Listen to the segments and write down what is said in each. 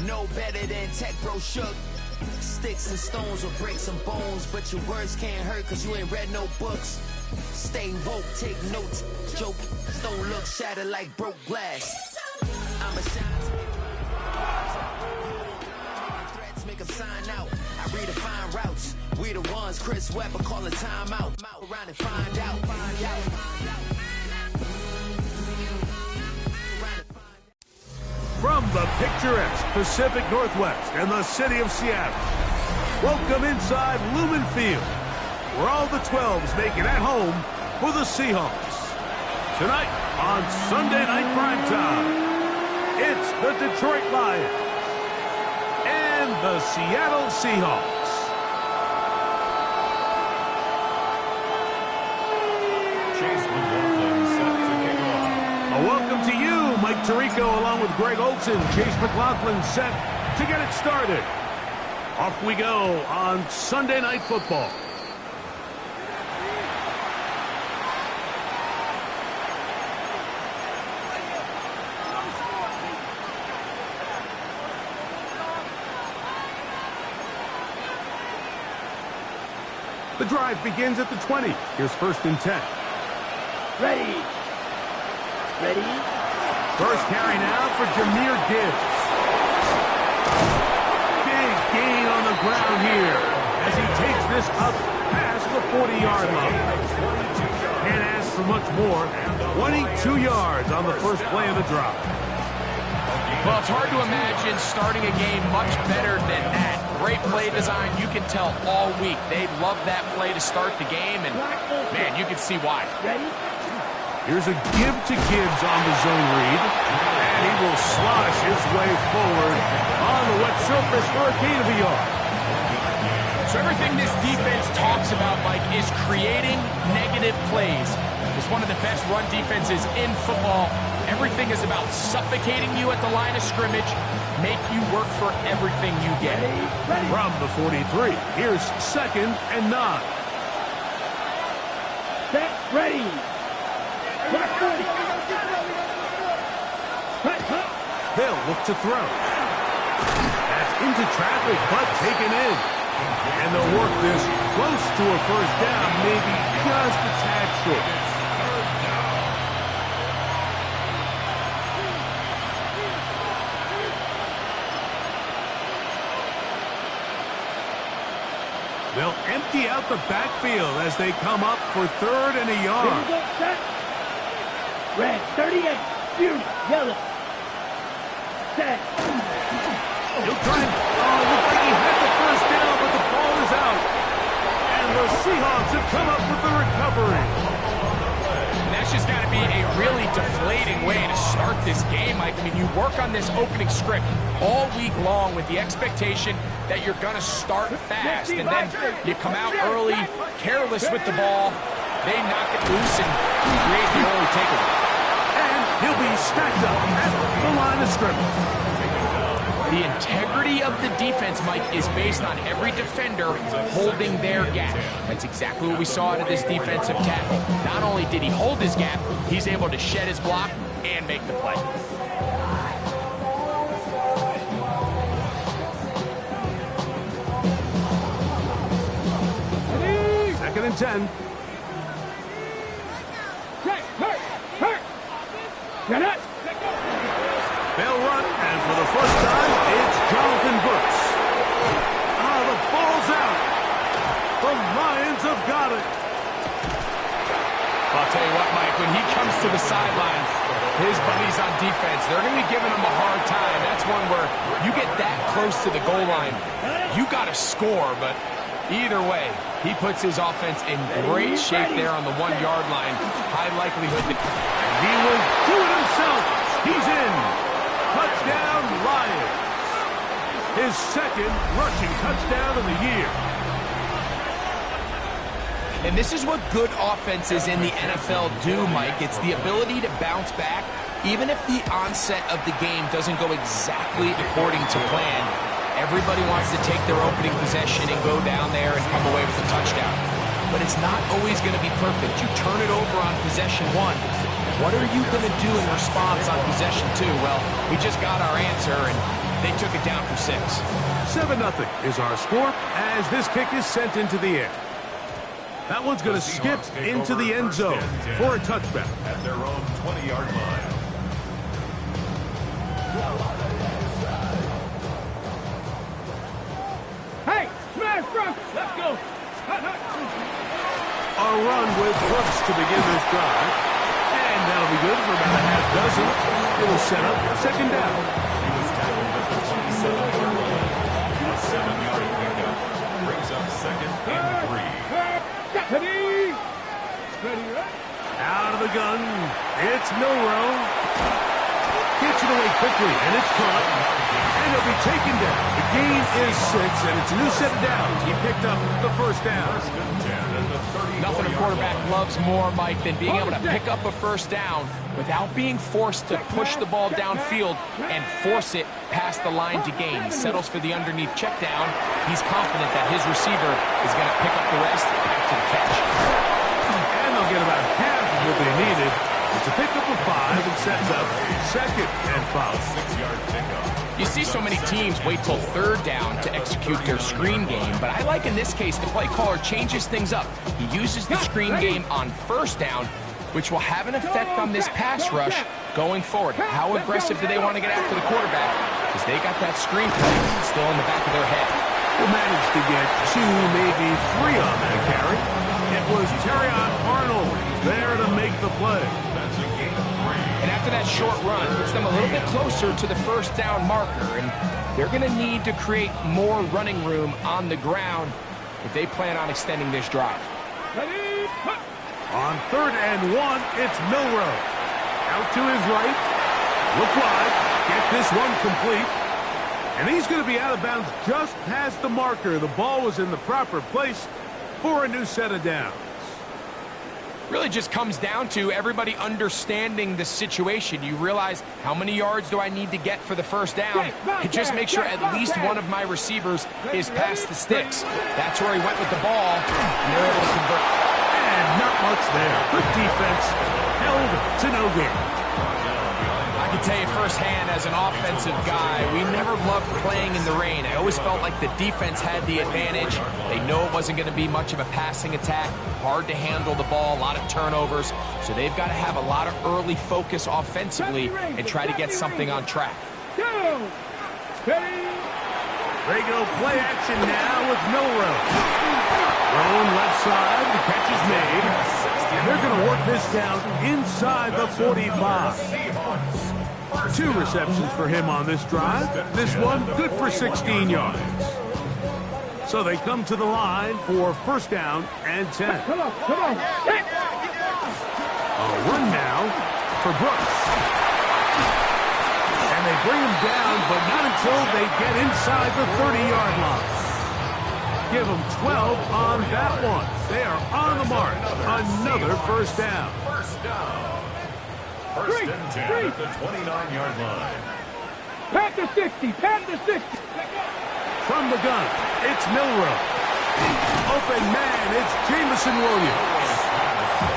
No better than Tech Bro Shook. Sticks and stones will break some bones, but your words can't hurt cause you ain't read no books. Stay woke, take notes, joke. Don't look shattered like broke glass. I'm a shine. Threats make them sign out. I redefine routes. We the ones Chris Webber calling time out. Around and find out. From the picturesque Pacific Northwest and the city of Seattle, welcome inside Lumen Field, where all the 12s make it at home for the Seahawks. Tonight on Sunday Night Primetime, it's the Detroit Lions and the Seattle Seahawks. Chase McLaughlin set to kick off. A welcome to you, Mike Tirico, along with Greg Olson. Chase McLaughlin set to get it started. Off we go on Sunday Night Football. The drive begins at the 20. Here's 1st and 10. Ready. First carry now for Jahmyr Gibbs. Big gain on the ground here as he takes this up past the 40-yard line. Can't ask for much more. 22 yards on the first play of the drive. Well, it's hard to imagine starting a game much better than that. Great play design. You can tell all week they love that play to start the game, and, man, you can see why. Here's a give to Gibbs on the zone read, and he will slosh his way forward on the wet surface for a gain of a yard. So everything this defense talks about, Mike, is creating negative plays. It's one of the best run defenses in football. Everything is about suffocating you at the line of scrimmage, make you work for everything you get. From the 43, here's 2nd and 9. Set. Ready. They'll look to throw. That's into traffic, but taken in. And they'll work this close to a first down, maybe just a tad short. They'll empty out the backfield as they come up for 3rd and a yard. Red, 38, shoot, yellow. Set. He'll try and, looked like he had the first down, but the ball is out. And the Seahawks have come up with the recovery. And that's just got to be a really deflating way to start this game, Mike. I mean, you work on this opening script all week long with the expectation that you're going to start fast, and then you come out early, careless with the ball, they knock it loose and create the early takeaway. And he'll be stacked up at the line of scrimmage. The integrity of the defense, Mike, is based on every defender holding their gap. That's exactly what we saw out of this defensive tackle. Not only did he hold his gap, he's able to shed his block and make the play. Second and 10. They'll run, and for the first time, it's Jonathan Brooks. The ball's out. The Lions have got it. I'll tell you what, Mike, when he comes to the sidelines, his buddies on defense, they're going to be giving him a hard time. That's one where you get that close to the goal line, you got to score, but either way, he puts his offense in great shape there on the 1-yard line. High likelihood that he will do it himself. He's in. Touchdown, Lions. His 2nd rushing touchdown of the year. And this is what good offenses in the NFL do, Mike. It's the ability to bounce back, even if the onset of the game doesn't go exactly according to plan. Everybody wants to take their opening possession and go down there and come away with a touchdown. But it's not always going to be perfect. You turn it over on possession 1. What are you going to do in response on possession 2? Well, we just got our answer, and They took it down for 6. 7-0 is our score as this kick is sent into the air. That one's going to skip into the end zone for a touchback. At their own 20-yard line. Hey, smash Brooks. Let's go. A run with Brooks to begin this drive. And that'll be good for about a half dozen. It'll set up second down. He was tackled at the 27-yard line. A 7-yard pickup brings up second and 3. Ready? Ready, right? Out of the gun, it's Milroe. Gets it away quickly, and it's caught. And it'll be taken down. The gain is 6, and it's a new set of downs. He picked up the first down. Nothing a quarterback loves more, Mike, than being able to pick up a first down without being forced to push the ball downfield and force it past the line to gain. He settles for the underneath check down. He's confident that his receiver is going to pick up the rest after the catch. And they'll get about half of what they needed. It's a pickup of 5 and sets up second and 5. 6-yard pickup. You see so many teams wait till third down to execute their screen game, but I like in this case the play caller changes things up. He uses the screen game on first down, which will have an effect on this pass rush going forward. How aggressive do they want to get after the quarterback? Because they got that screen play still in the back of their head. Will manage to get 2, maybe 3 on that carry. It was Terrion Arnold there to make the play. That's a gain of 3. And after that short run, puts them a little bit closer to the first down marker. And they're going to need to create more running room on the ground if they plan on extending this drive. Ready? On third and 1, it's Milroe. Out to his right. Look wide. Get this one complete. And he's going to be out of bounds just past the marker. The ball was in the proper place for a new set of downs. Really just comes down to everybody understanding the situation. You realize how many yards do I need to get for the first down, and just make sure at least one of my receivers is past the sticks. That's where he went with the ball, and they're able to convert. And not much there. Good defense. Held to no gain. I can tell you firsthand as an offensive guy, we never loved playing in the rain. I always felt like the defense had the advantage. They know it wasn't going to be much of a passing attack. Hard to handle the ball, a lot of turnovers. So they've got to have a lot of early focus offensively and try to get something on track. Go! Ready? They go play action now with Milroe. Thrown left side, the catch is made. And they're going to work this down inside the 45. 2 receptions for him on this drive. This one good for 16 yards. So they come to the line for first down and 10. Come on, come on. A run now for Brooks. And they bring him down, but not until they get inside the 30-yard line. Give them 12 on that one. They are on the mark. Another first down. First down. First and 10 at the 29-yard line. Pat the 60, pat the 60. From the gun, it's Milroe. Open man, it's Jameson Williams.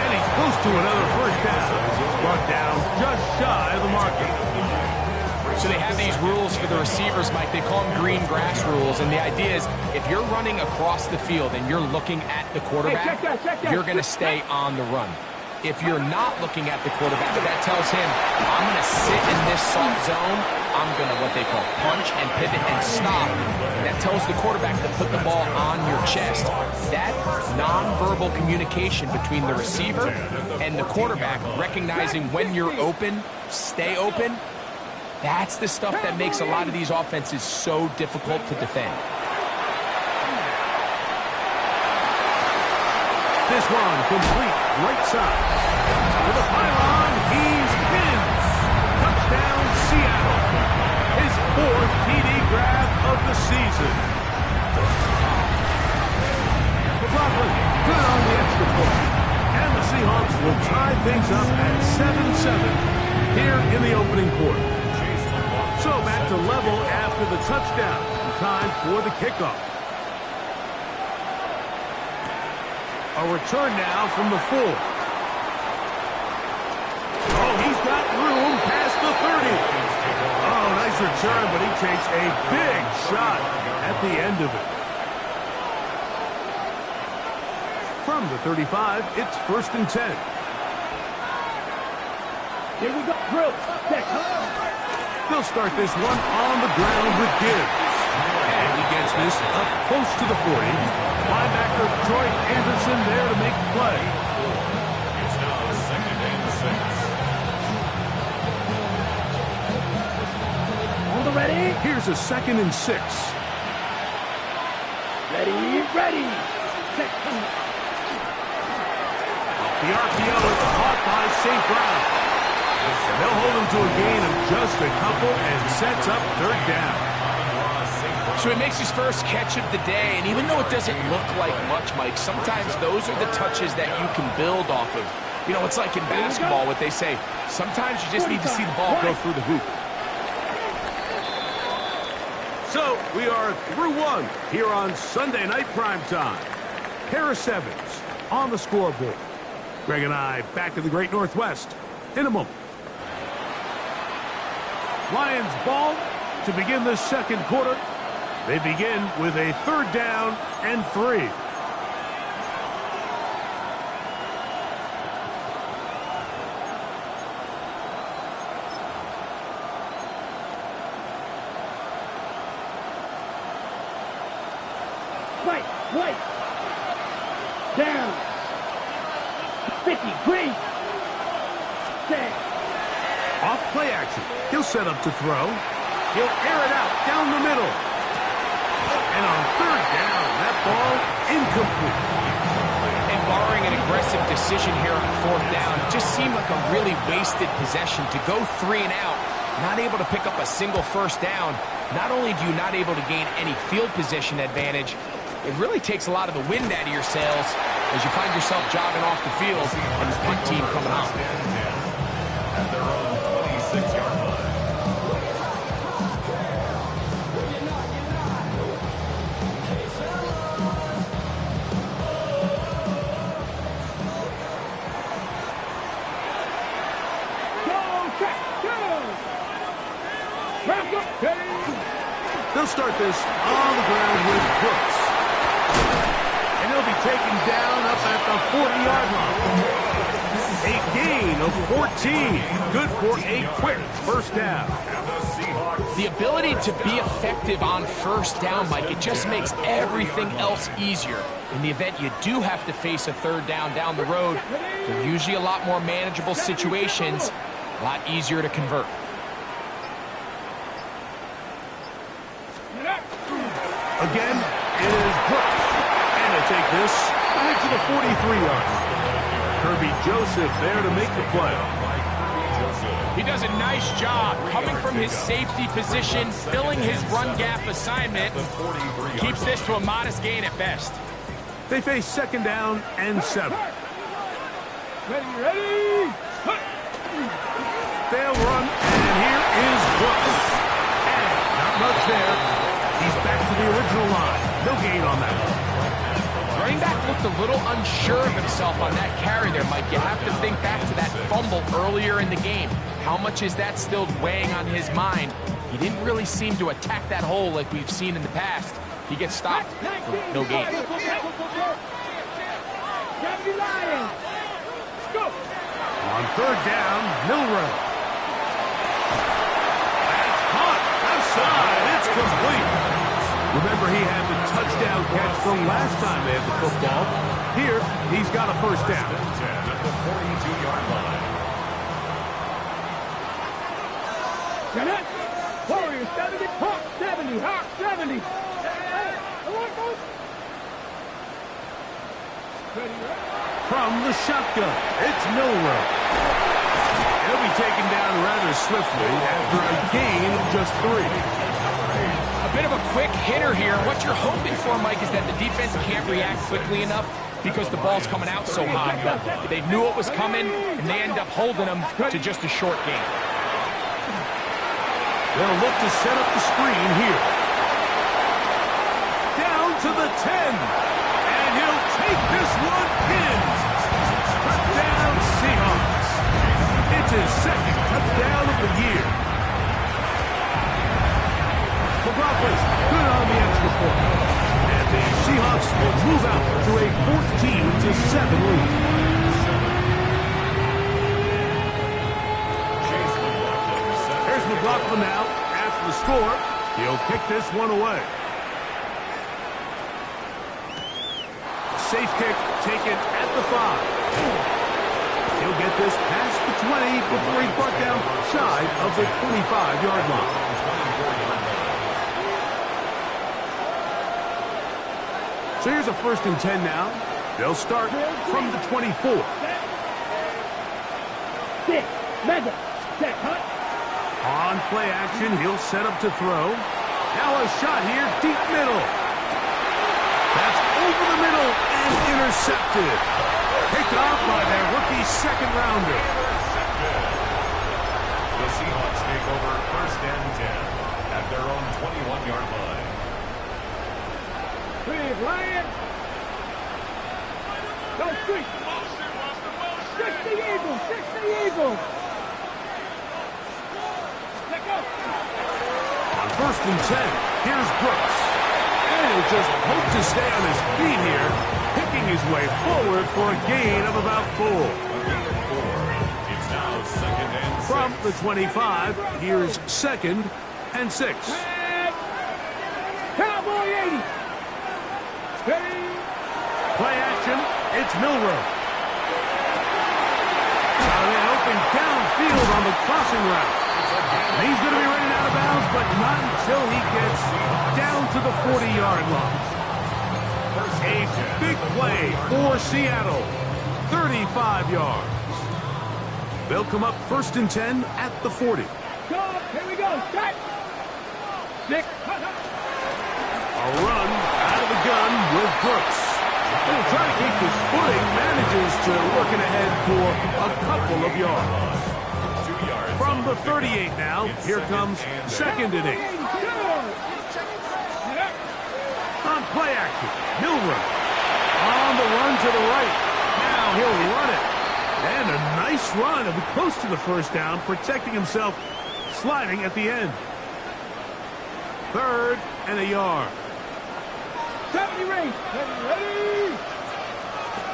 And he's close to another first down. He's brought down just shy of the marker. So they have these rules for the receivers, Mike. They call them green grass rules. And the idea is if you're running across the field and you're looking at the quarterback, check that. you're going to stay on the run. If you're not looking at the quarterback, that tells him, I'm going to sit in this soft zone. I'm going to what they call punch and pivot and stop. And that tells the quarterback to put the ball on your chest. That nonverbal communication between the receiver and the quarterback, recognizing when you're open, stay open, that's the stuff that makes a lot of these offenses so difficult to defend. This one complete, right side. To the pylon, he's in. Touchdown, Seattle. His 4th TD grab of the season. McLaughlin, good on the extra point. And the Seahawks will tie things up at 7-7 here in the opening quarter. So back to level after the touchdown. Time for the kickoff. A return now from the 4. Oh, he's got room past the 30. Oh, nice return, but he takes a big shot at the end of it. From the 35, it's 1st and 10. Here we go. Drill. Set. They'll start this one on the ground with Gibbs. And he gets this up close to the 40. Linebacker Troy Anderson there to make the play. It's now 2nd and 6. On the ready. Here's a 2nd and 6. Ready. Set. The RPO is caught by St. Brown. They'll hold him to a gain of just a couple and sets up 3rd down. So he makes his first catch of the day, and even though it doesn't look like much, Mike, sometimes those are the touches that you can build off of. You know, it's like in basketball, what they say, sometimes you just need to see the ball go through the hoop. So we are through one here on Sunday Night Primetime. Harris Evans on the scoreboard. Greg and I back to the Great Northwest in a moment. Lions ball to begin the 2nd quarter. They begin with a 3rd down and 3. Right. Down. 50. Green. Set. Off play action. He'll set up to throw. He'll air it out down the middle. And on 3rd down, that ball incomplete. And barring an aggressive decision here on 4th down, it just seemed like a really wasted possession to go 3 and out, not able to pick up a single 1st down. Not only do you not able to gain any field position advantage, it really takes a lot of the wind out of your sails as you find yourself jogging off the field and the punt team coming on. At their own 26-yard line. They'll start this on the ground with Brooks. And he'll be taken down up at the 40-yard line. A gain of 14. Good for a quick 1st down. The ability to be effective on 1st down, Mike, it just makes everything else easier. In the event you do have to face a 3rd down the road, they're usually a lot more manageable situations, a lot easier to convert. Again, it is Brooks. And they take this back to the 43-yard line. Kirby Joseph there to make the play. He does a nice job coming from his safety position, filling his run gap assignment, keeps this to a modest gain at best. They face 2nd down and 7. Ready. They'll run, and here is Brooks. And not much there. He's back to the original line. No gain on that. Running back looked a little unsure of himself on that carry there, Mike. You have to think back to that fumble earlier in the game. How much is that still weighing on his mind? He didn't really seem to attack that hole like we've seen in the past. He gets stopped for no gain. On 3rd down, Milroe. That's caught. Outside. It's complete. Remember, he had the touchdown catch from last time they had the football. Here, he's got a 1st down. At the 42-yard line. Warriors 70, Hawk 70, Hawk 70. From the shotgun, it's Milroe. He'll be taken down rather swiftly after a gain of just 3. A bit of a quick hitter here. What you're hoping for, Mike, is that the defense can't react quickly enough because the ball's coming out so hot. But they knew it was coming, and they end up holding them to just a short gain. They'll look to set up the screen here. Down to the 10. And he'll take this one in. Touchdown Seahawks. It's his 2nd touchdown of the year. McLaughlin, good on the extra point. And the Seahawks will move out to a 14-7 lead. Here's McLaughlin now after the score. He'll kick this one away. Safe kick taken at the 5. He'll get this past the 20 before he's brought down shy of the 25-yard line. So here's a 1st and 10 now. They'll start from the 24. On play action, he'll set up to throw. Now a shot here, deep middle. That's over the middle and intercepted. Picked off by their rookie second-rounder. The Seahawks take over 1st and 10 at their own 21-yard line. Please, Lion. Go quick. 60 Eagles. 60 Eagles. Let go. On 1st and 10, here's Brooks. And he'll just hope to stay on his feet here, picking his way forward for a gain of about 4. It's now 2nd and 6. From the 25, here's 2nd and 6. Cowboy 80. Ready. Play action, it's Milroe. An open downfield on the crossing route. And he's going to be running out of bounds, but not until he gets down to the 40-yard line. A big play for Seattle. 35 yards. They'll come up 1st and 10 at the 40. Go. Here we go. Shot. Nick. A run out of the gun with Brooks. He'll try to keep his footing, manages to work it ahead for a couple of yards. 2 yards. From the 38 now, here comes 2nd and 8. On play action, Milroe. On the run to the right. Now he'll run it. And a nice run. It'll be close to the 1st down, protecting himself, sliding at the end. 3rd and a yard. 70 race. Ready.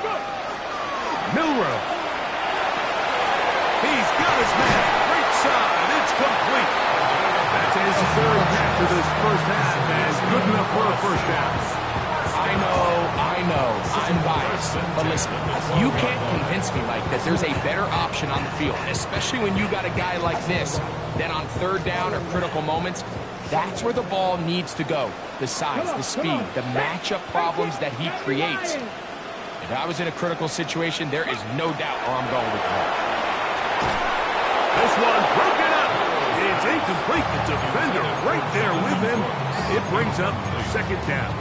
Go. Milroe. He's got his man. Right side. It's complete. That's his 3rd catch of this 1st half, and good enough for a 1st down. I know, I'm biased. But listen, you can't convince me, Mike, that there's a better option on the field, especially when you got a guy like this. Then on 3rd down or critical moments, that's where the ball needs to go. The size, the speed, the matchup problems that he creates. If I was in a critical situation, there is no doubt where I'm going with the ball. This one broken up. It's incomplete. The defender right there with him. It brings up 2nd down.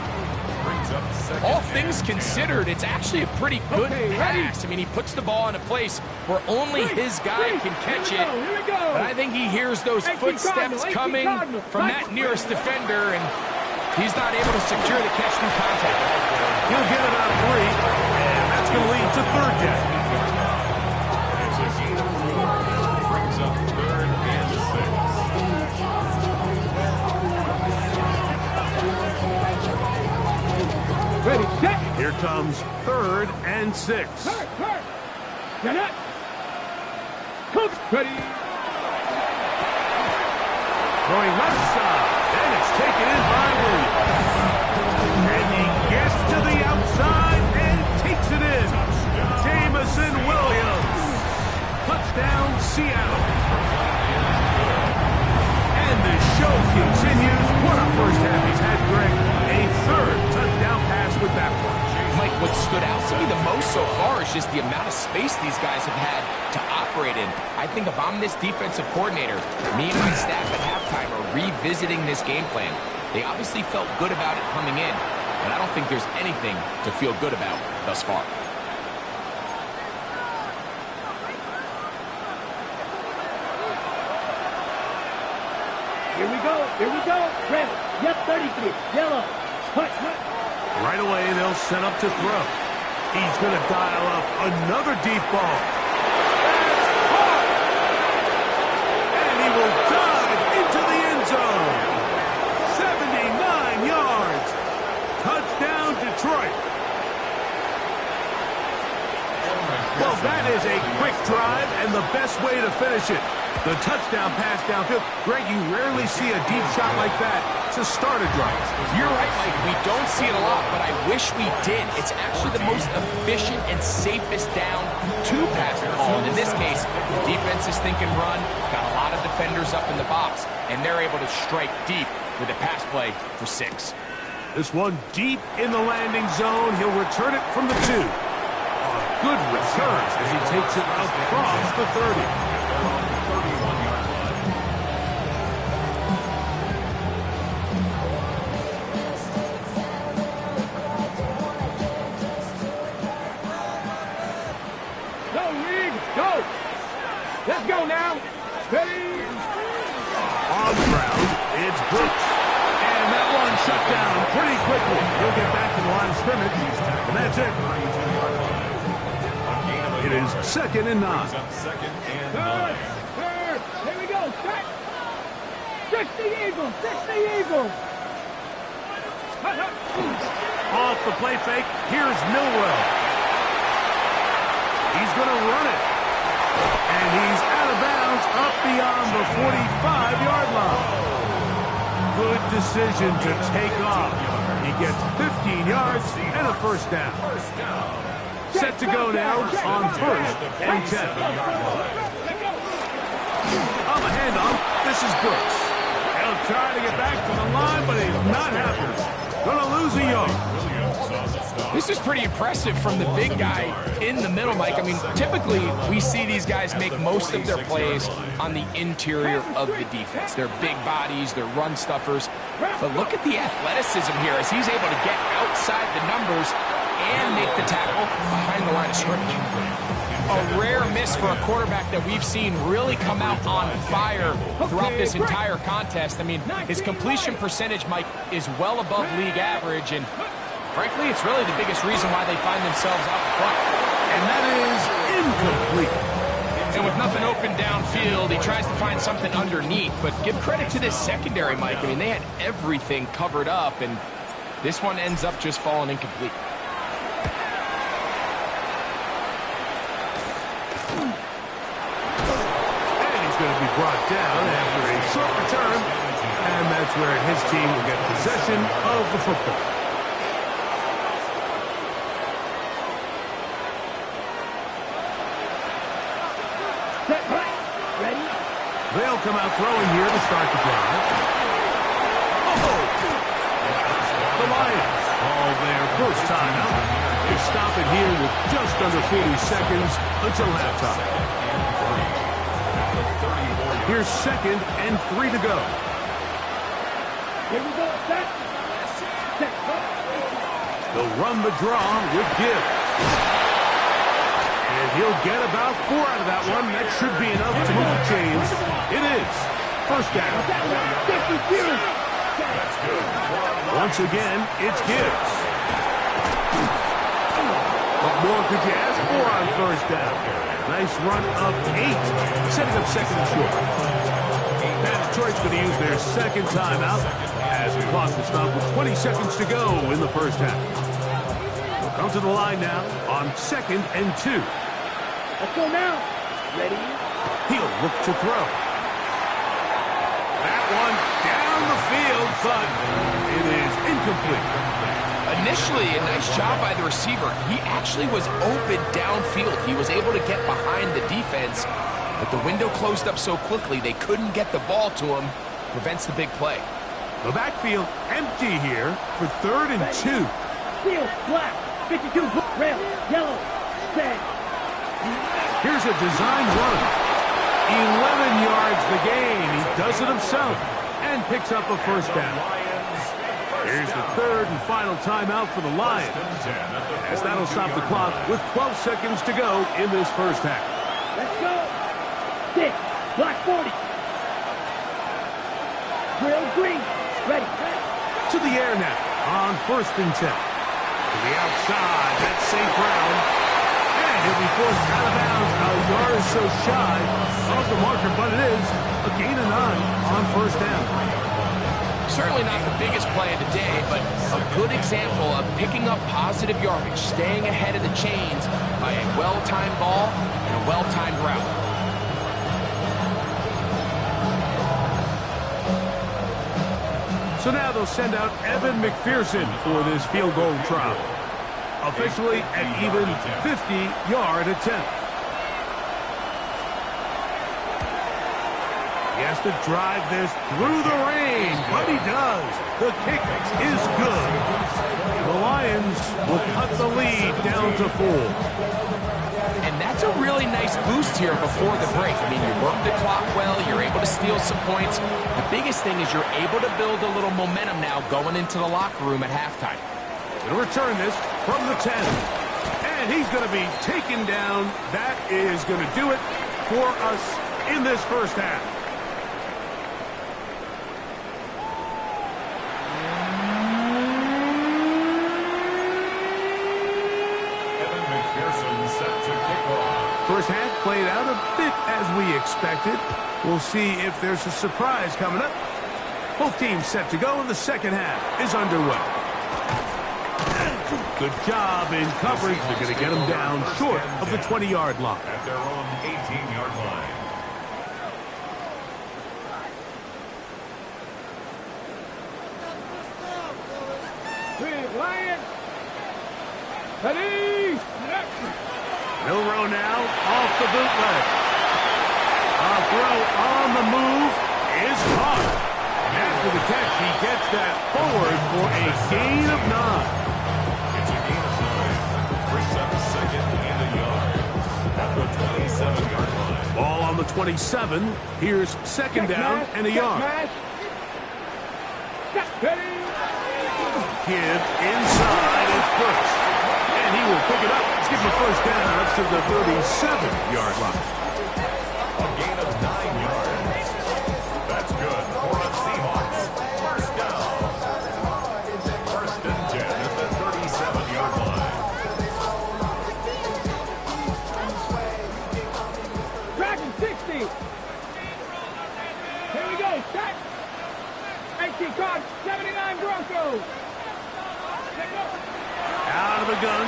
All things considered, it's actually a pretty good pass. I mean, he puts the ball in a place where only his guy can catch it. But I think he hears those footsteps coming from that nearest defender, and he's not able to secure the catch through contact. He'll get about 3, and that's going to lead to 3rd down. It's a gain of 4. Brings up 3rd and 6. Ready. Set. Here comes 3rd and 6. Hurt. Get up. Coach. Ready. Throwing left side, and it's taken in by Williams. And he gets to the outside and takes it in. Jamison Williams. Touchdown, Seattle. And the show continues. What a 1st half he's had, Greg. A 3rd touchdown pass with that one. Mike, what stood out to me the most so far is just the amount of space these guys have had to operate in. I think if I'm this defensive coordinator, me and my staff at halftime are revisiting this game plan. They obviously felt good about it coming in, and I don't think there's anything to feel good about thus far. Here we go. Red. Yep, 33. Yellow. Hut. Right away, they'll set up to throw. He's going to dial up another deep ball. That's caught! And he will dive into the end zone. the best way to finish it. The touchdown pass downfield. Greg, you rarely see a deep shot like that to start a drive. You're right, Mike. We don't see it a lot, but I wish we did. It's actually the most efficient and safest down to pass the ball. And in this case, the defense is thinking run, got a lot of defenders up in the box, and they're able to strike deep with a pass play for 6. This one deep in the landing zone. He'll return it from the 2. Good return as he takes it across the 30. Let's go now. Ready? On the ground, it's Brooks. And that one shut down pretty quickly. He'll get back to the line of scrimmage, and that's it. It is 2nd and 9. Second and 9. Third. Here we go. Set. 60 Eagles. 60 Eagles. Off the play fake, here's Milrow. He's going to run it. And he's out of bounds up beyond the 45-yard line. Good decision to take off. He gets 15 yards and a first down. Set to go now on 1st and 10. On the handoff, this is Brooks. He'll try to get back to the line, but he's not happening. Going to lose a yard. This is pretty impressive from the big guy in the middle, Mike. I mean, typically we see these guys make most of their plays on the interior of the defense. They're big bodies, they're run stuffers. But look at the athleticism here as he's able to get outside the numbers and make the tackle behind the line of scrimmage. A rare miss for a quarterback that we've seen really come out on fire throughout this entire contest. I mean, his completion percentage, Mike, is well above league average, and frankly, it's really the biggest reason why they find themselves out front. And that is incomplete. And with nothing open downfield, he tries to find something underneath. But give credit to this secondary, Mike. I mean, they had everything covered up, and this one ends up just falling incomplete. And he's going to be brought down after a short return. And that's where his team will get possession of the football. They'll come out throwing here to start the drive. The Lions call their first timeout. They stop it here with just under 40 seconds until halftime. Here's 2nd and 3 to go. Here we go. Set. They'll run the draw with Gibbs. And he'll get about 4 out of that one. That should be enough to move the chains. It is. First down. Once again, it's Gibbs. What more could you ask for on first down? Nice run of 8, setting up 2nd and short. And Detroit's going to use their 2nd timeout as the clock will stop with 20 seconds to go in the first half. They'll come to the line now on 2nd and 2. Let's go now. Ready? He'll look to throw. That one down the field, but it is incomplete. Initially, a nice job by the receiver. He actually was open downfield. He was able to get behind the defense, but the window closed up so quickly they couldn't get the ball to him. Prevents the big play. The backfield empty here for 3rd and 2. Field, black, 52, red, yellow, red. Here's a design run. 11 yards the gain. He does it himself and picks up a first down. Here's the 3rd and final timeout for the Lions, as that'll stop the clock with 12 seconds to go in this first half. Let's go. 6, black 40. Drill green, ready. To the air now on 1st and 10. To the outside, that's St. Brown. And he'll be forced out of bounds a yard or so shy of the marker, but it is a gain of 9 on first down. Certainly not the biggest play of the day, but a good example of picking up positive yardage, staying ahead of the chains by a well-timed ball and a well-timed route. So now they'll send out Evan McPherson for this field goal try. Officially an even 50-yard attempt. He has to drive this through the rain, but he does. The kick is good. The Lions will cut the lead down to 4. And that's a really nice boost here before the break. I mean, you work the clock well, you're able to steal some points. The biggest thing is you're able to build a little momentum now going into the locker room at halftime. Going to return this from the 10. And he's going to be taken down. That is going to do it for us in this first half. First half played out a bit as we expected. We'll see if there's a surprise coming up. Both teams set to go, and the second half is underway. Good job in coverage. They're going to get them down short of the 20-yard line. At their own 18-yard line. Lions. Ready. Milroe now off the bootleg. A throw on the move is caught. After the catch, he gets that forward for a gain of 9. It's a gain of 9. Brings up a second and a yard. At the 27-yard line. Ball on the 27. Here's second down and a yard. Give inside. It's Brooks. And he will pick it up. Let's give him a first down up to the 37-yard line. A gain of 9 yards. That's good for the Seahawks. First down. First and 10 at the 37-yard line. Dragon 60. Here we go. Set. 18 card. 79 Broncos. Out of the gun,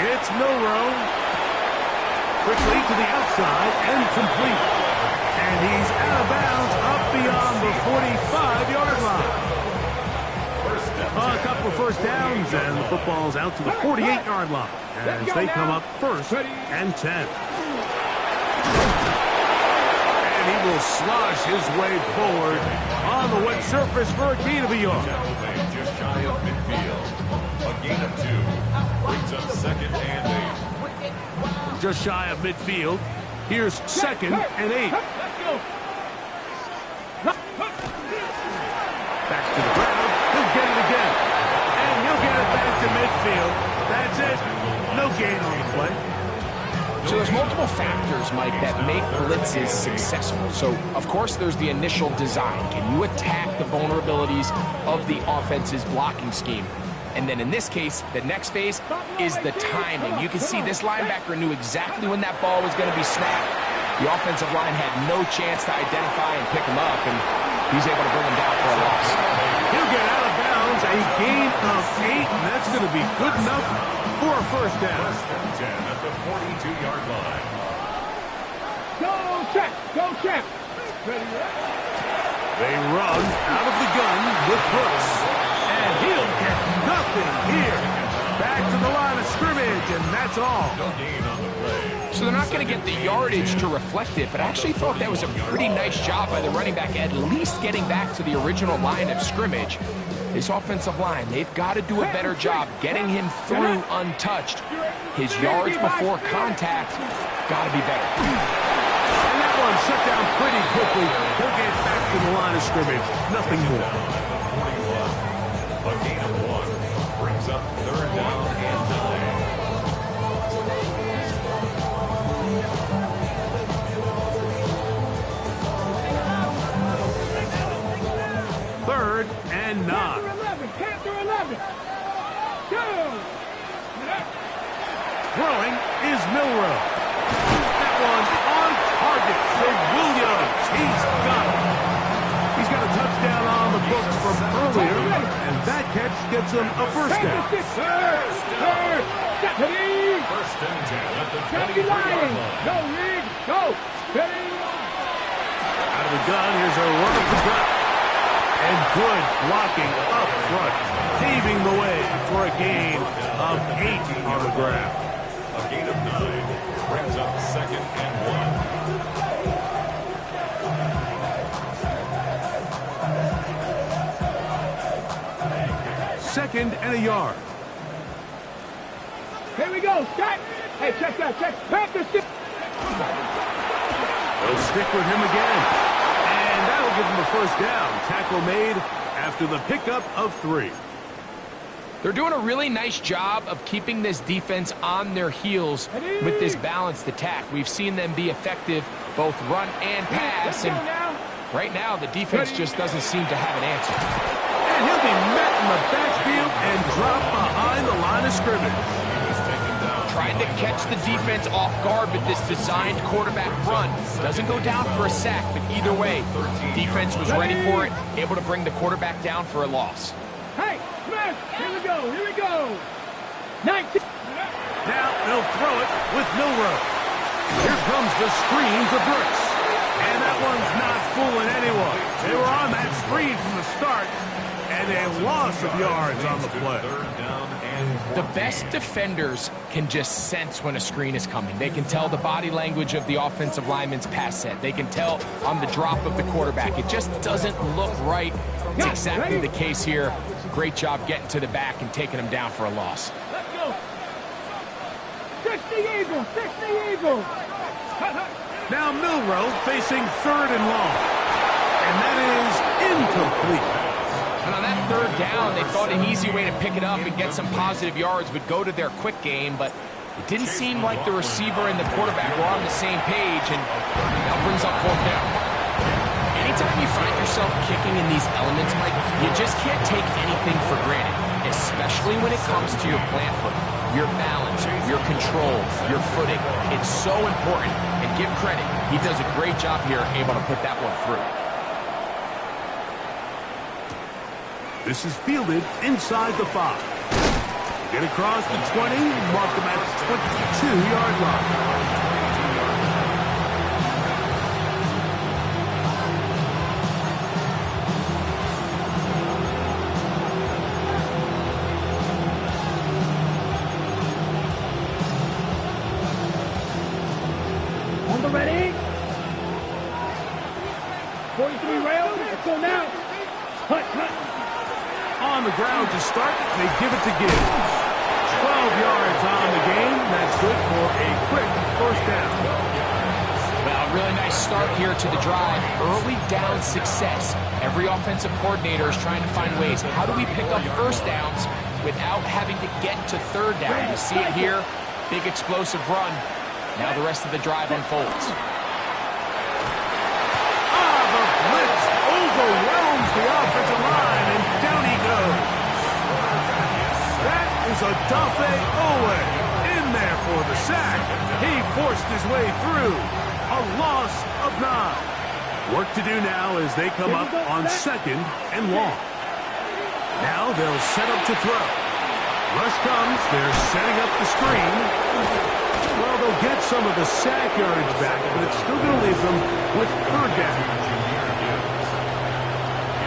it's Milroe. Quickly to the outside and complete. And he's out of bounds up beyond the 45-yard line. A couple of first downs, and the football's out to the 48-yard line as they come up first and 10. And he will slosh his way forward on the wet surface for a gain of a yard. Just shy of midfield. A gain of 2. Brings up second and 8. Just shy of midfield. Here's second and 8. Back to the ground. He'll get it again. And he'll get it back to midfield. That's it. No gain on the play. So there's multiple factors, Mike, that make blitzes successful. So, of course, there's the initial design. Can you attack the vulnerabilities of the offense's blocking scheme? And then in this case, the next phase is the timing. You can see this linebacker knew exactly when that ball was going to be snapped. The offensive line had no chance to identify and pick him up, and he's able to bring him down for a loss. He'll get out of bounds, a gain of 8, and that's going to be good enough for a first down. First and 10 at the 42-yard line. Go check. Go check. They run out of the gun with Brooks. And he'll get nothing here. Back to the line of scrimmage, and that's all. No gain on the play. So they're not going to get the yardage to reflect it, but I actually thought that was a pretty nice job by the running back, at least getting back to the original line of scrimmage. This offensive line, they've got to do a better job getting him through untouched. His yards before contact got to be better. And that one shut down pretty quickly. He'll get back to the line of scrimmage. Nothing more. A gain of 1 brings up third down and 9. Third and 9. Panther 11. Go. Throwing is Milroe. That one's on target for Williams. He's got it. He's got a touchdown on the books from earlier, and that catch gets him a first down. Third. Stephanie. First and 10 at the Stephanie 23-yard Lions. line. Go, Reed. Go. Steady. Out of the gun, here's a run of the gut. And good blocking up front, paving the way for a gain of 8 on the ground. A gain of 9 brings up 2nd and 1. 2nd and a yard. Here we go, Scott. Hey, check that, check. Panthers. They'll stick with him again. And that'll give him a first down. Tackle made after the pickup of 3. They're doing a really nice job of keeping this defense on their heels with this balanced attack. We've seen them be effective both run and pass, and right now the defense just doesn't seem to have an answer. And he'll be met in the backfield and dropped behind the line of scrimmage. Trying to catch the defense off guard with this designed quarterback run. Doesn't go down for a sack, but either way, defense was ready for it, able to bring the quarterback down for a loss. Hey, Smith, here we go, here we go. 19. Now they'll throw it with Milroe. Here comes the screen to Brooks. And that one's not fooling anyone. They were on that screen from the start, and a loss of yards on the play. The best defenders can just sense when a screen is coming. They can tell the body language of the offensive lineman's pass set. They can tell on the drop of the quarterback. It just doesn't look right. It's exactly the case here. Great job getting to the back and taking him down for a loss. Let's go. 60 Eagles, 60 Eagles. Now Milroe facing 3rd and long. And that is incomplete. And on that 3rd down, they thought an easy way to pick it up and get some positive yards would go to their quick game, but it didn't seem like the receiver and the quarterback were on the same page, and that brings up 4th down. Anytime you find yourself kicking in these elements, Mike, you just can't take anything for granted, especially when it comes to your plant foot, your balance, your control, your footing. It's so important, and give credit. He does a great job here, able to put that one through. This is fielded inside the 5. Get across the 20, mark them at the 22-yard line. On the ready. 43 rails. Let's go now. Cut, cut. On the ground to start, they give it to Gibbs. 12 yards on the game. That's good for a quick first down. Well, really nice start here to the drive. Early down success. Every offensive coordinator is trying to find ways. How do we pick up first downs without having to get to 3rd down? You see it here. Big explosive run. Now the rest of the drive unfolds. The blitz overwhelms the offensive line, and down he goes. That is Odafe Owe in there for the sack. He forced his way through. A loss of 9. Work to do now as they come up on 2nd and long. Now they'll set up to throw. Rush comes. They're setting up the screen. Well, they'll get some of the sack yards back, but it's still going to leave them with 3rd down.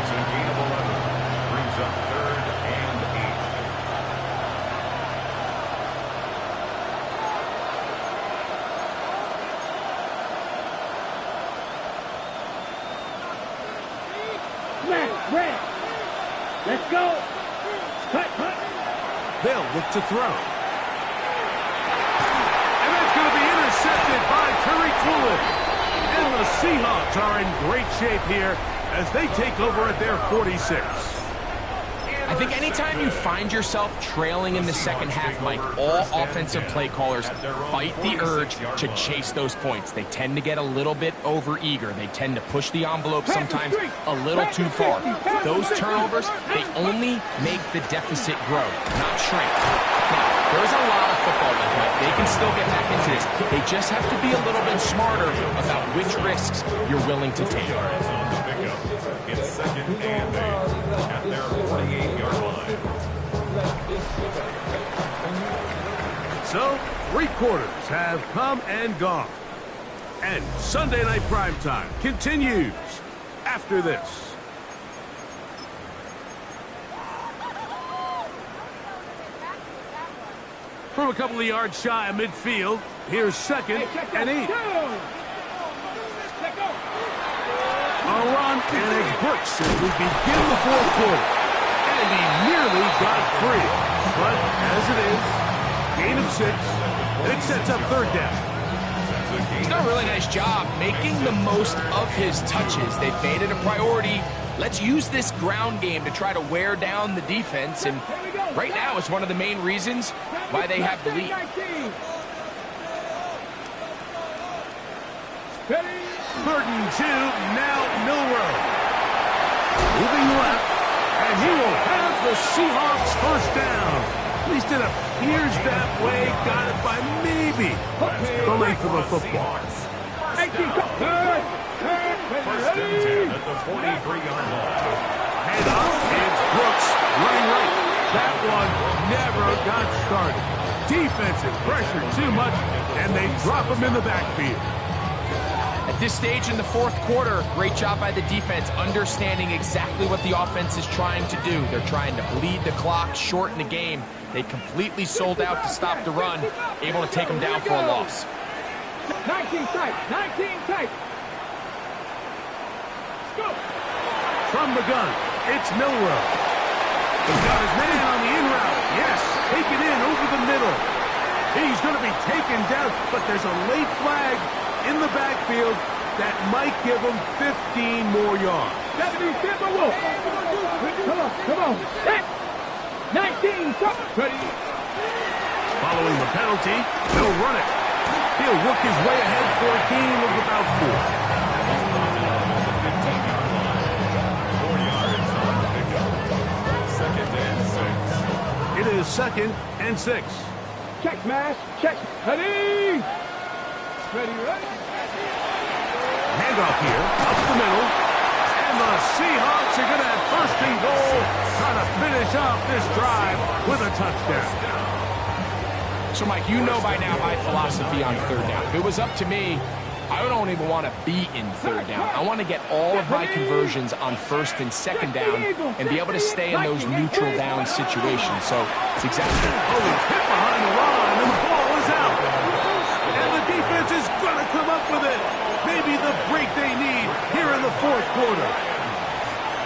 It's a gain of 11. Brings up 3rd and 8. Red. Let's go. Cut, cut. They'll look to throw. And that's going to be intercepted by Tariq Woolen. And the Seahawks are in great shape here as they take over at their 46. I think anytime you find yourself trailing in the second half, Mike, all offensive play callers fight the urge to chase those points. They tend to get a little bit overeager. They tend to push the envelope sometimes a little too far. Those turnovers, they only make the deficit grow, not shrink. Now, there's a lot of football left, Mike. They can still get back into this. They just have to be a little bit smarter about which risks you're willing to take. Yards on the pickup. It's 2nd and 8 at their 48-yard line. So, 3 quarters have come and gone. And Sunday Night Primetime continues after this. From a couple of yards shy of midfield, here's second and 8. A run and it's Brooks as we begin the fourth quarter. And he nearly got free. But as it is, gain of 6, it sets up third down. He's done a really nice job making the most of his touches. They've made it a priority. Let's use this ground game to try to wear down the defense. And right now it's one of the main reasons why they have the lead. Third and 2, now Milroe. Moving left, and he will have the Seahawks first down. At least it appears that way. Got it by maybe the length of a football. First and 10 at the 43-yard line. Head off, it's Brooks running right. That one never got started. Defensive pressure too much, and they drop him in the backfield. At this stage in the fourth quarter, great job by the defense, understanding exactly what the offense is trying to do. They're trying to bleed the clock, shorten the game. They completely sold out to stop the run, able to take them down for a loss. 19 tight, 19 tight. Go. From the gun, it's Milroe. He's got his man on the in route. Yes, take it in over the middle. He's going to be taken down, but there's a late flag in the backfield that might give him 15 more yards. Come on. 19, ready. Following the penalty, he'll run it. He'll work his way ahead for a gain of about 4. 4 yards on the pickup. Second and 6. It is second and 6. Check, Mash. Check. Ready. Ready. Handoff here, up the middle. And the Seahawks are going to have first and goal, trying to finish off this drive with a touchdown. So, Mike, you know by now my philosophy on third down. If it was up to me, I don't even want to be in third down. I want to get all of my conversions on first and second down and be able to stay in those neutral down situations. So, it's exactly. Oh, he's hit behind the line, and the ball is out. And the defense is going to come up with it. Maybe the break they need here in the fourth quarter.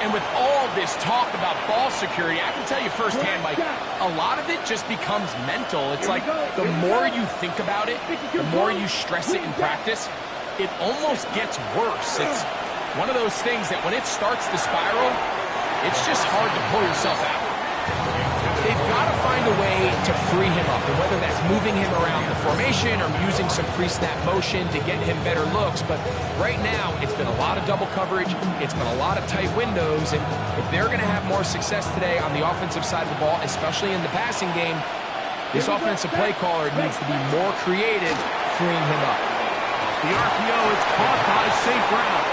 And with all this talk about ball security, I can tell you firsthand, Mike, a lot of it just becomes mental. It's like the more you think about it, the more you stress it in practice, it almost gets worse. It's one of those things that when it starts to spiral, it's just hard to pull yourself out. They've got to find a way to free him up, and whether that's moving him around the formation or using some pre-snap motion to get him better looks. But right now, it's been a lot of double coverage. It's been a lot of tight windows, and if they're going to have more success today on the offensive side of the ball, especially in the passing game, this offensive play caller needs to be more creative freeing him up. The RPO is caught by St. Brown.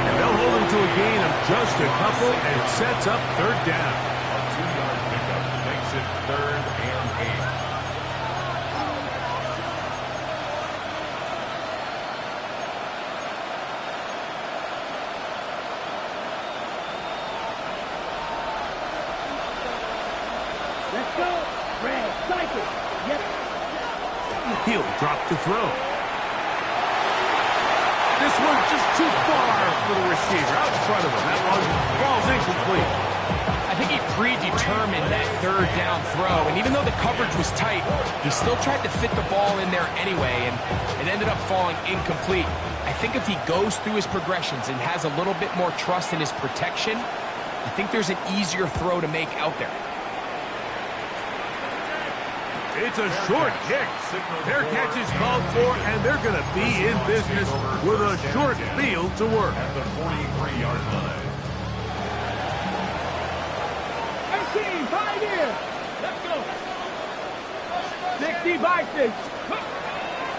And they'll hold him to a gain of just a couple, and it sets up third down. Makes it third and 8. Let's go. Red, cycle. Yes. He'll drop to throw. This one's just too far for the receiver. Out in front of him. That one falls incomplete. I think he predetermined that third down throw, and even though the coverage was tight, he still tried to fit the ball in there anyway, and it ended up falling incomplete. I think if he goes through his progressions and has a little bit more trust in his protection, I think there's an easier throw to make out there. It's a short kick. Their catch is called for, and they're going to be in business with a short field to work. At the 43-yard line. 18, 5 here. Let's go. 60 by 6.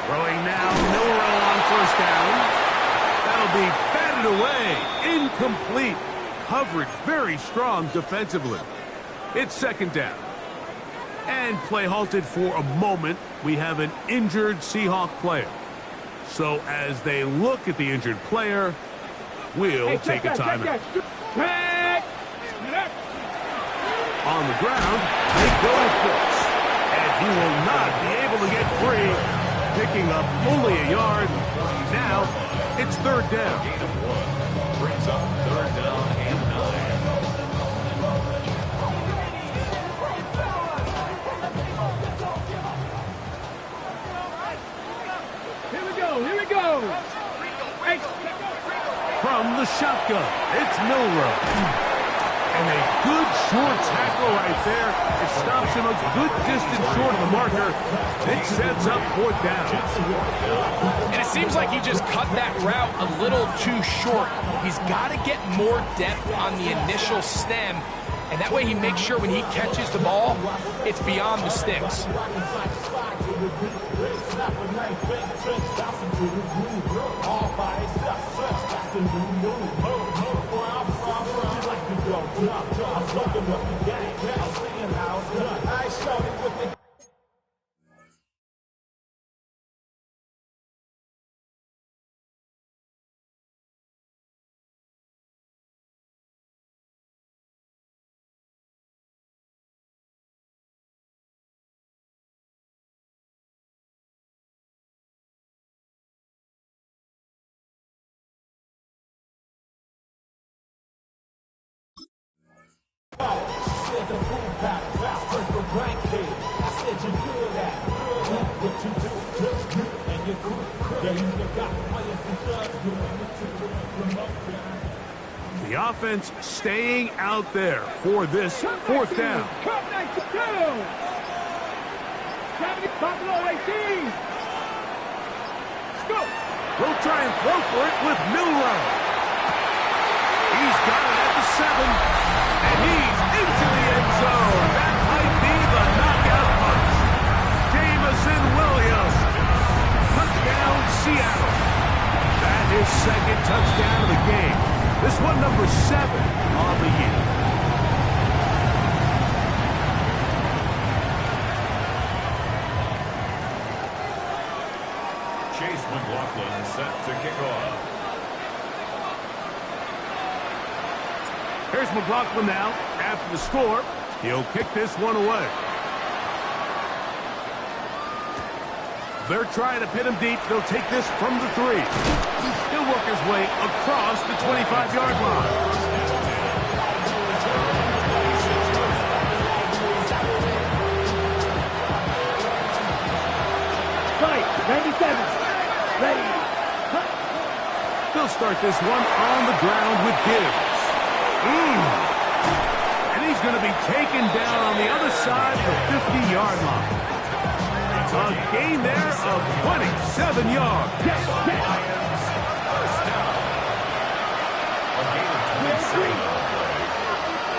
Throwing now, Milroe on first down. That'll be batted away. Incomplete. Coverage very strong defensively. It's second down. And play halted for a moment. We have an injured Seahawk player. So as they look at the injured player, we'll take a timeout. On the ground, they go with Brooks. And He will not be able to get free, picking up only a yard. Now, it's third down. Gain of 1 brings up third down and 9. Here we go, here we go. Hey, From the shotgun, it's Milroe. And a good short tackle right there. It stops him a good distance short of the marker. It sets up fourth down. And it seems like he just cut that route a little too short. He's got to get more depth on the initial stem, and that way he makes sure when he catches the ball, it's beyond the sticks. The offense staying out there for this fourth down. Cut 92. 70, Buffalo 18. Let's go. He'll try and throw for it with Milroe. He's got it at the 7, and he's into the end zone. That might be the knockout punch. Jameson Williams. Touchdown, Seattle. That is second touchdown of the game. This one number 7 on the year. Chase McLaughlin set to kick off. Here's McLaughlin now. After the score, he'll kick this one away. They're trying to pin him deep. They'll take this from the 3. He'll work his way across the 25-yard line. Right, 97. Ready. They'll start this one on the ground with Gibbs. And he's going to be taken down on the other side of the 50-yard line. A gain there of 27 yards. A gain of 27 on the play.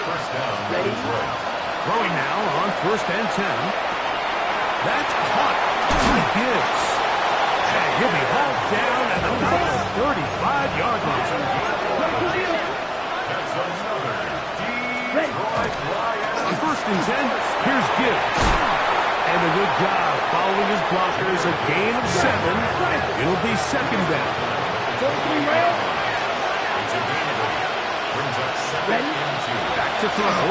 First down, Detroit. Throwing now on 1st and 10. That's caught by Gibbs. And he'll be hauled down at about the 35-yard line. That's another Detroit Lions. On 1st and 10, here's Gibbs. And a good job following his blockers. A gain of 7. It'll be second down. It's a gain of 8. Brings up 2nd and 2. Back to throw.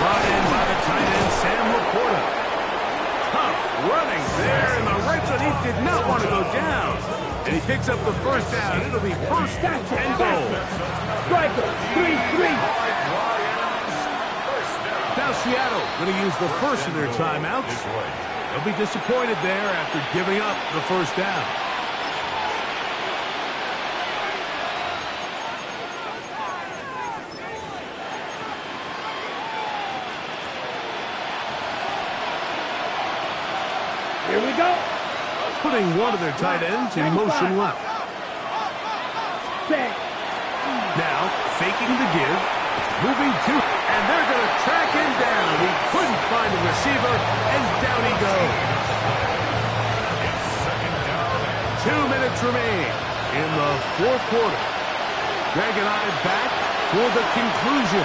Brought in by the tight end, Sam Laporta. Tough running there in the right zone. He did not want to go down. And he picks up the first down. It'll be first and goal. Striker, 3-3. Now Seattle going to use the first of their timeouts. They'll be disappointed there after giving up the first down. Here we go. Putting one of their tight ends in motion left. Set. Now faking the give. Moving to, and they're going to track him down. He couldn't find a receiver, and down he goes. 2 minutes remain in the fourth quarter. Greg and I back for the conclusion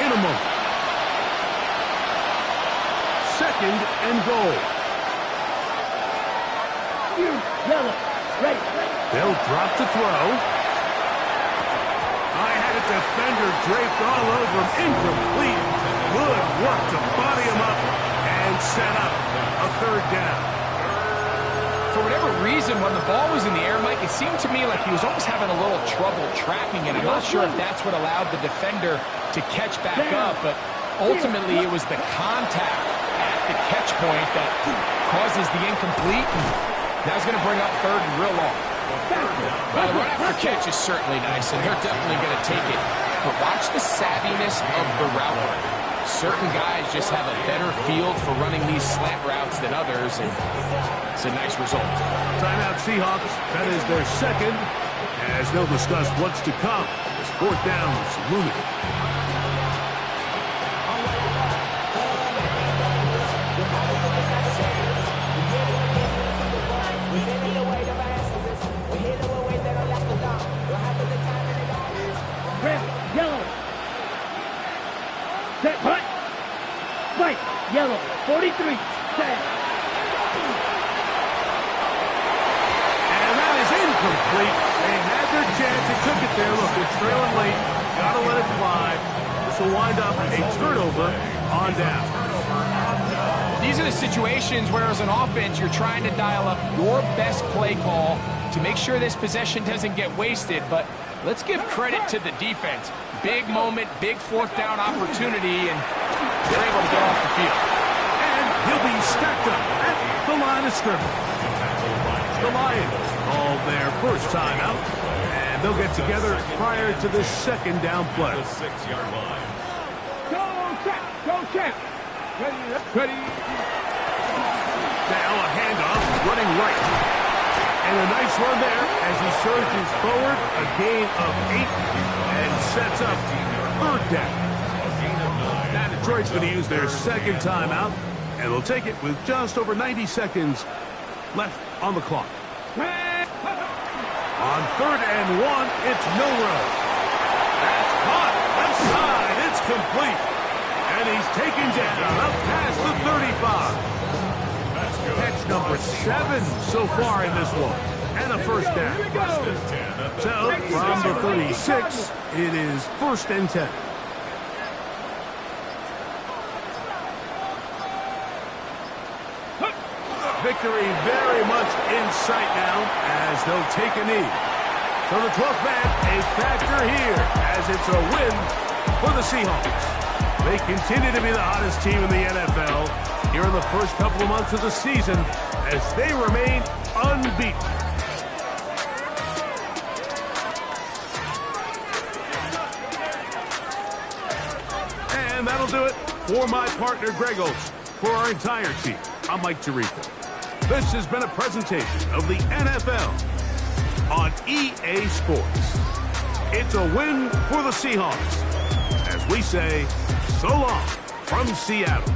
in a moment. 2nd and goal. Yellow. Ready. They'll drop to throw. Defender draped all over him. Incomplete. Good work to body him up. And set up a third down. For whatever reason, when the ball was in the air, Mike, it seemed to me like he was almost having a little trouble tracking it. I'm not sure if that's what allowed the defender to catch back up, but ultimately it was the contact at the catch point that causes the incomplete. That's going to bring up third and real long. Well, the run after catch is certainly nice, and they're definitely going to take it. But watch the savviness of the route runner. Certain guys just have a better field for running these slant routes than others, and it's a nice result. Timeout Seahawks. That is their second, as they'll discuss what's to come. It's fourth down. Looming. Red, yellow. Set, hut. White, yellow, 43, set. And that is incomplete. They had their chance. They took it there. Look, they're trailing late. Got to let it fly. This will wind up a turnover on down. These are the situations where, as an offense, you're trying to dial up your best play call to make sure this possession doesn't get wasted. But let's give credit to the defense. Big moment, big fourth down opportunity, and they're able to get off the field. And he'll be stacked up at the line of scrimmage. The Lions call their first timeout, and they'll get together prior to the second down play. The 6-yard line. Go, check, go, check. Ready. Now a handoff, running right. And a nice run there as he surges forward, a gain of 8, and sets up third down. Now Detroit's going to use their second timeout, and they'll take it with just over 90 seconds left on the clock. On third and 1, it's Milroe. That's caught, left side, it's complete. And he's taken down up past the 35. Catch number 7 so far in this one. And a first down. So, from the 36, it is first and 10. Victory very much in sight now as they'll take a knee. So the 12th man, a factor here as it's a win for the Seahawks. They continue to be the hottest team in the NFL here in the first couple of months of the season as they remain unbeaten. And that'll do it for my partner, Greg Olson. For our entire team, I'm Mike Tirico. This has been a presentation of the NFL on EA Sports. It's a win for the Seahawks. As we say, so long from Seattle.